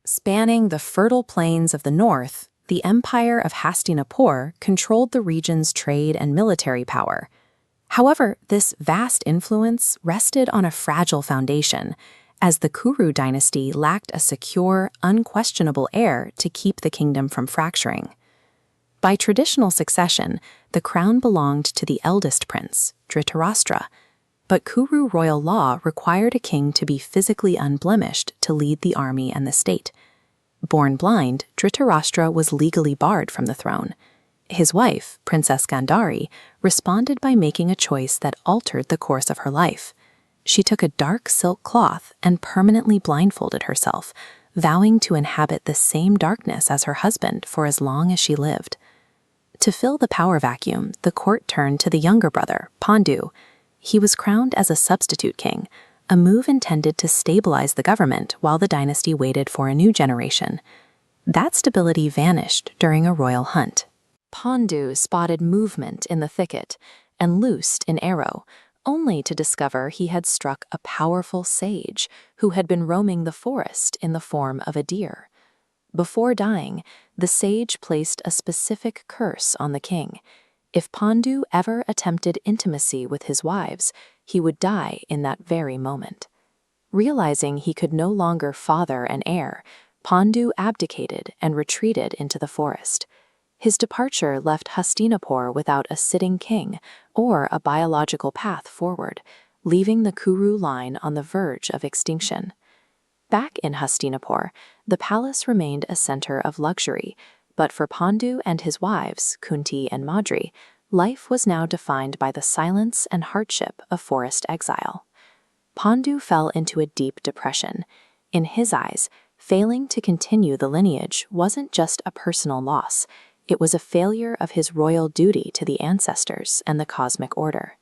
Spanning the fertile plains of the north, the Empire of Hastinapur controlled the region's trade and military power. However, this vast influence rested on a fragile foundation, as the Kuru dynasty lacked a secure, unquestionable heir to keep the kingdom from fracturing. By traditional succession, the crown belonged to the eldest prince, Dhritarashtra, but Kuru royal law required a king to be physically unblemished to lead the army and the state. Born blind, Dhritarashtra was legally barred from the throne. His wife, Princess Gandhari, responded by making a choice that altered the course of her life. She took a dark silk cloth and permanently blindfolded herself, vowing to inhabit the same darkness as her husband for as long as she lived. To fill the power vacuum, the court turned to the younger brother, Pandu. He was crowned as a substitute king, a move intended to stabilize the government while the dynasty waited for a new generation. That stability vanished during a royal hunt. Pandu spotted movement in the thicket and loosed an arrow, only to discover he had struck a powerful sage who had been roaming the forest in the form of a deer. Before dying, the sage placed a specific curse on the king. If Pandu ever attempted intimacy with his wives, he would die in that very moment. Realizing he could no longer father an heir, Pandu abdicated and retreated into the forest. His departure left Hastinapur without a sitting king or a biological path forward, leaving the Kuru line on the verge of extinction. Back in Hastinapur, the palace remained a center of luxury, but for Pandu and his wives, Kunti and Madri, life was now defined by the silence and hardship of forest exile. Pandu fell into a deep depression. In his eyes, failing to continue the lineage wasn't just a personal loss. It was a failure of his royal duty to the ancestors and the cosmic order.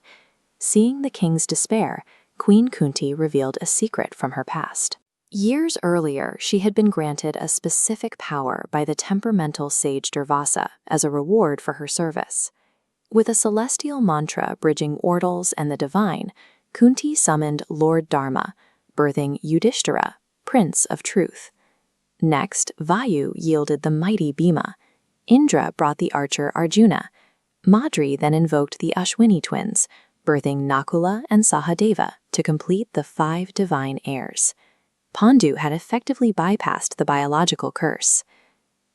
Seeing the king's despair, Queen Kunti revealed a secret from her past. Years earlier, she had been granted a specific power by the temperamental sage Durvasa as a reward for her service. With a celestial mantra bridging ordals and the divine, Kunti summoned Lord Dharma, birthing Yudhisthira, Prince of Truth. Next, Vayu yielded the mighty Bhima. Indra brought the archer Arjuna. Madri then invoked the Ashwini twins, birthing Nakula and Sahadeva to complete the 5 divine heirs. Pandu had effectively bypassed the biological curse.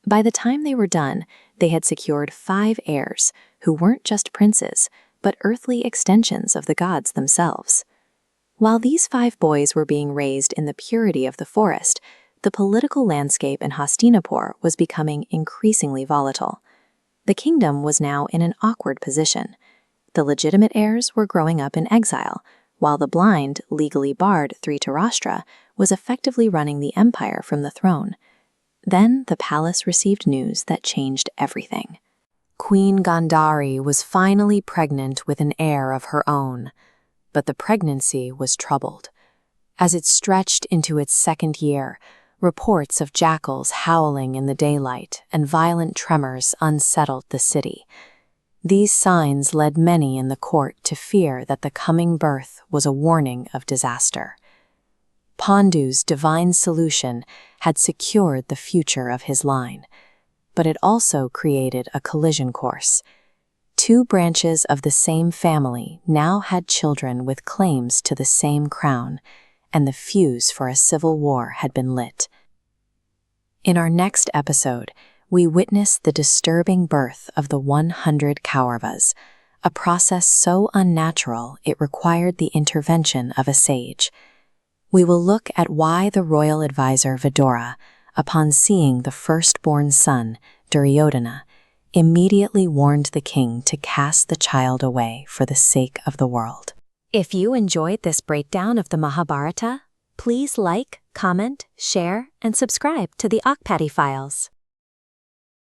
By the time they were done, they had secured 5 heirs who weren't just princes, but earthly extensions of the gods themselves. While these 5 boys were being raised in the purity of the forest, the political landscape in Hastinapur was becoming increasingly volatile. The kingdom was now in an awkward position. The legitimate heirs were growing up in exile, while the blind, legally barred Dhritarashtra was effectively running the empire from the throne. Then the palace received news that changed everything. Queen Gandhari was finally pregnant with an heir of her own, but the pregnancy was troubled. As it stretched into its 2nd year, reports of jackals howling in the daylight and violent tremors unsettled the city. These signs led many in the court to fear that the coming birth was a warning of disaster. Pandu's divine solution had secured the future of his line, but it also created a collision course. 2 branches of the same family now had children with claims to the same crown, and the fuse for a civil war had been lit. In our next episode, we witness the disturbing birth of the 100 Kauravas, a process so unnatural it required the intervention of a sage. We will look at why the royal advisor Vidura, upon seeing the firstborn son, Duryodhana, immediately warned the king to cast the child away for the sake of the world. If you enjoyed this breakdown of the Mahabharata, please like, comment, share, and subscribe to the Akpatty Files.